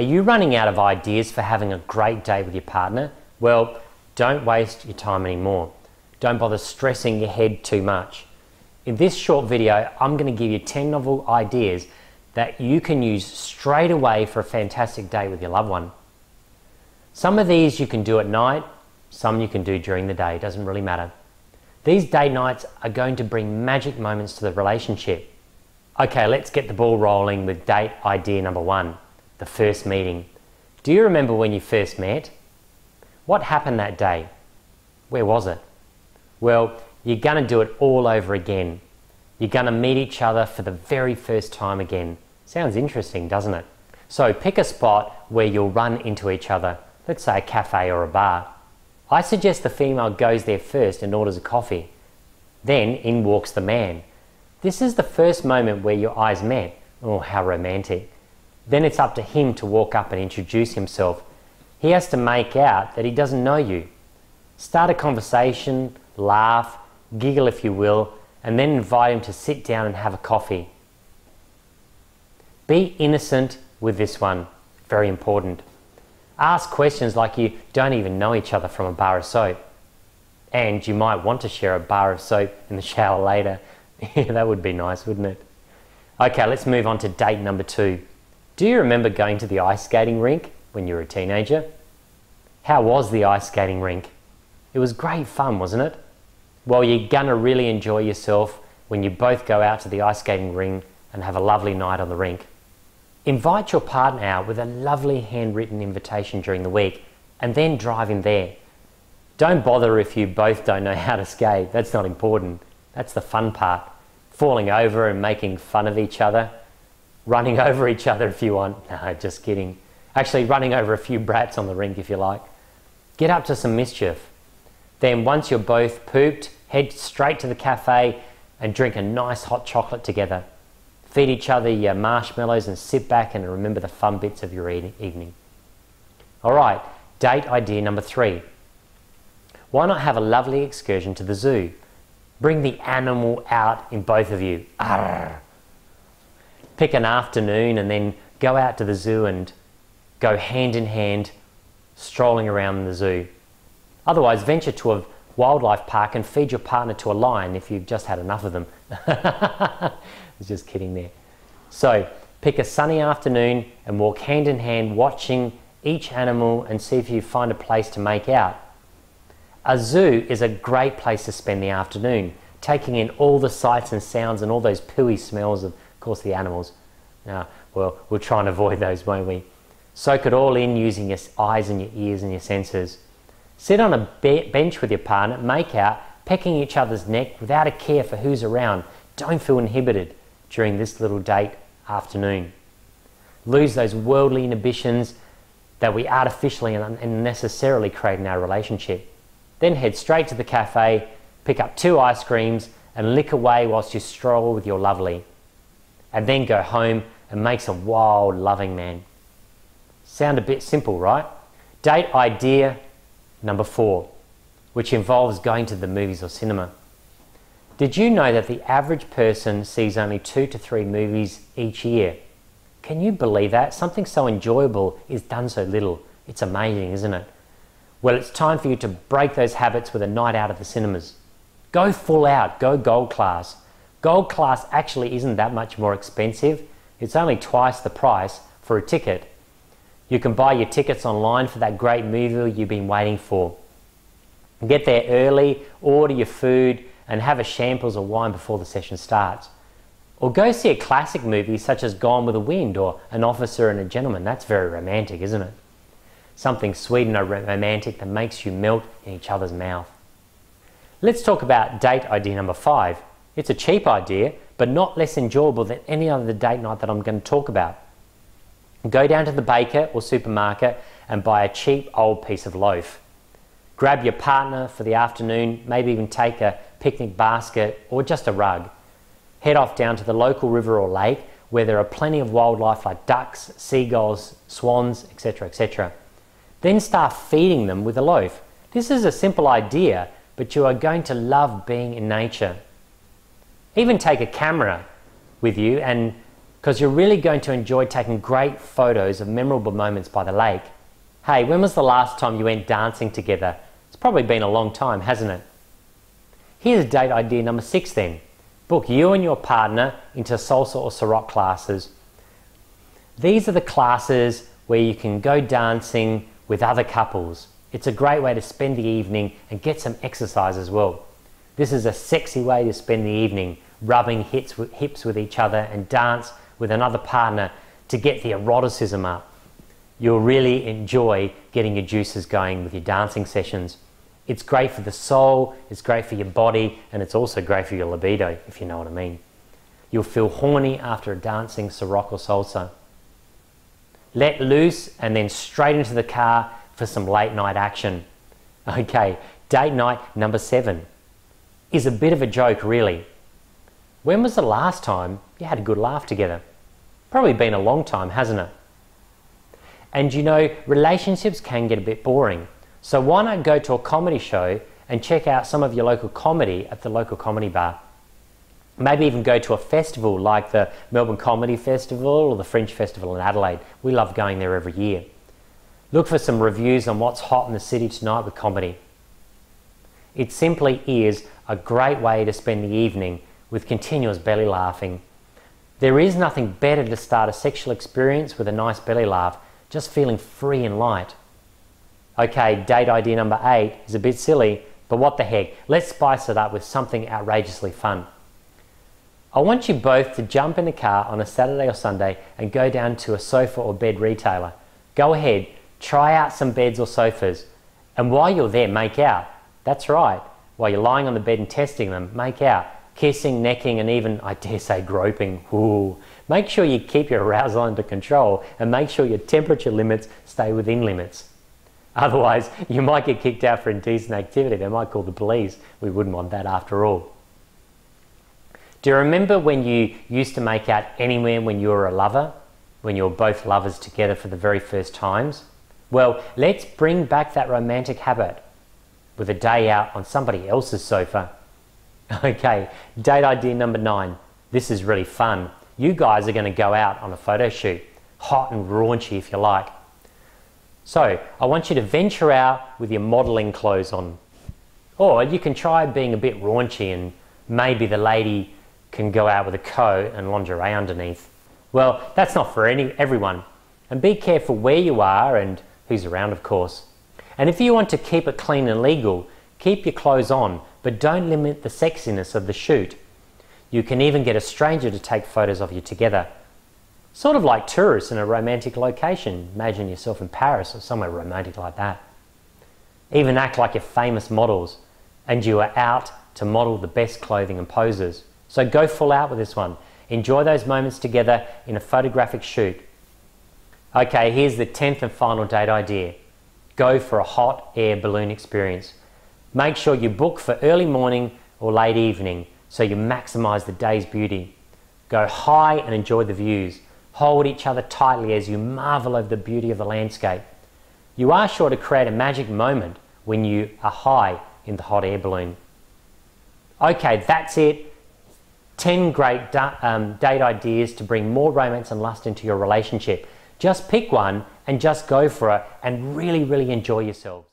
Are you running out of ideas for having a great day with your partner? Well, don't waste your time anymore. Don't bother stressing your head too much. In this short video, I'm going to give you 10 novel ideas that you can use straight away for a fantastic day with your loved one. Some of these you can do at night, some you can do during the day, it doesn't really matter. These date nights are going to bring magic moments to the relationship. Okay, let's get the ball rolling with date idea number 1, the first meeting. Do you remember when you first met? What happened that day? Where was it? Well, you're going to do it all over again. You're going to meet each other for the very first time again. Sounds interesting, doesn't it? So pick a spot where you'll run into each other, let's say a cafe or a bar. I suggest the female goes there first and orders a coffee. Then in walks the man. This is the first moment where your eyes met. Oh, how romantic. Then it's up to him to walk up and introduce himself. He has to make out that he doesn't know you. Start a conversation, laugh, giggle if you will, and then invite him to sit down and have a coffee. Be innocent with this one, very important. Ask questions like you don't even know each other from a bar of soap. And you might want to share a bar of soap in the shower later. Yeah, that would be nice, wouldn't it? Okay, let's move on to date number 2. Do you remember going to the ice skating rink when you were a teenager? How was the ice skating rink? It was great fun, wasn't it? Well, you're gonna really enjoy yourself when you both go out to the ice skating rink and have a lovely night on the rink. Invite your partner out with a lovely handwritten invitation during the week and then drive him there. Don't bother if you both don't know how to skate, that's not important. That's the fun part. Falling over and making fun of each other. Running over each other if you want. No, just kidding. Actually, running over a few brats on the rink if you like. Get up to some mischief. Then once you're both pooped, head straight to the cafe and drink a nice hot chocolate together. Feed each other your marshmallows and sit back and remember the fun bits of your evening. Alright, date idea number 3. Why not have a lovely excursion to the zoo? Bring the animal out in both of you. Arr. Pick an afternoon and then go out to the zoo and go hand in hand strolling around the zoo. Otherwise, venture to a wildlife park and feed your partner to a lion if you've just had enough of them. I was just kidding there. So, pick a sunny afternoon and walk hand in hand watching each animal and see if you find a place to make out. A zoo is a great place to spend the afternoon, taking in all the sights and sounds and all those pooey smells of course, the animals. Now, well, we'll try and avoid those, won't we? Soak it all in using your eyes and your ears and your senses. Sit on a bench with your partner, make out, pecking each other's neck without a care for who's around. Don't feel inhibited during this little date afternoon. Lose those worldly inhibitions that we artificially and unnecessarily create in our relationship. Then head straight to the cafe, pick up 2 ice creams and lick away whilst you stroll with your lovely. And then go home and make some wild loving man. Sound a bit simple, right? Date idea number 4, which involves going to the movies or cinema. Did you know that the average person sees only 2 to 3 movies each year? Can you believe that? Something so enjoyable is done so little. It's amazing, isn't it? Well, it's time for you to break those habits with a night out at the cinemas. Go full out, go gold class. Gold class actually isn't that much more expensive. It's only twice the price for a ticket. You can buy your tickets online for that great movie you've been waiting for. Get there early, order your food, and have a shambles of wine before the session starts. Or go see a classic movie such as Gone with the Wind or An Officer and a Gentleman. That's very romantic, isn't it? Something sweet and romantic that makes you melt in each other's mouth. Let's talk about date idea number 5. It's a cheap idea, but not less enjoyable than any other date night that I'm going to talk about. Go down to the baker or supermarket and buy a cheap old piece of loaf. Grab your partner for the afternoon, maybe even take a picnic basket or just a rug. Head off down to the local river or lake where there are plenty of wildlife like ducks, seagulls, swans, etc., etc. Then start feeding them with a loaf. This is a simple idea, but you are going to love being in nature. Even take a camera with you and because you're really going to enjoy taking great photos of memorable moments by the lake. Hey, when was the last time you went dancing together? It's probably been a long time, hasn't it? Here's date idea number 6 then. Book you and your partner into salsa or sarong classes. These are the classes where you can go dancing with other couples. It's a great way to spend the evening and get some exercise as well. This is a sexy way to spend the evening, rubbing hips with each other and dance with another partner to get the eroticism up. You'll really enjoy getting your juices going with your dancing sessions. It's great for the soul, it's great for your body, and it's also great for your libido, if you know what I mean. You'll feel horny after a dancing sarong or salsa. Let loose and then straight into the car for some late night action. Okay, date night number 7 is a bit of a joke really. When was the last time you had a good laugh together? Probably been a long time, hasn't it? And you know, relationships can get a bit boring. So why not go to a comedy show and check out some of your local comedy at the local comedy bar? Maybe even go to a festival like the Melbourne Comedy Festival or the Fringe Festival in Adelaide. We love going there every year. Look for some reviews on what's hot in the city tonight with comedy. It simply is a great way to spend the evening with continuous belly laughing. There is nothing better to start a sexual experience with a nice belly laugh, just feeling free and light. Okay, date idea number 8 is a bit silly, but what the heck, let's spice it up with something outrageously fun. I want you both to jump in the car on a Saturday or Sunday and go down to a sofa or bed retailer. Go ahead, try out some beds or sofas, and while you're there, make out. That's right, while you're lying on the bed and testing them, make out. Kissing, necking, and even, I dare say, groping. Ooh. Make sure you keep your arousal under control and make sure your temperature limits stay within limits. Otherwise, you might get kicked out for indecent activity. They might call the police. We wouldn't want that after all. Do you remember when you used to make out anywhere when you were a lover? When you were both lovers together for the very first times? Well, let's bring back that romantic habit with a day out on somebody else's sofa. Okay, date idea number 9. This is really fun. You guys are going to go out on a photo shoot. Hot and raunchy if you like. So, I want you to venture out with your modelling clothes on. Or you can try being a bit raunchy and maybe the lady can go out with a coat and lingerie underneath. Well, that's not for everyone. And be careful where you are and who's around, of course. And if you want to keep it clean and legal, keep your clothes on, but don't limit the sexiness of the shoot. You can even get a stranger to take photos of you together. Sort of like tourists in a romantic location. Imagine yourself in Paris or somewhere romantic like that. Even act like you're famous models and you are out to model the best clothing and poses. So go full out with this one. Enjoy those moments together in a photographic shoot. Okay, here's the 10th and final date idea. Go for a hot air balloon experience. Make sure you book for early morning or late evening so you maximize the day's beauty. Go high and enjoy the views. Hold each other tightly as you marvel over the beauty of the landscape. You are sure to create a magic moment when you are high in the hot air balloon. Okay, that's it. 10 great date ideas to bring more romance and lust into your relationship. Just pick one and just go for it and really, really enjoy yourselves.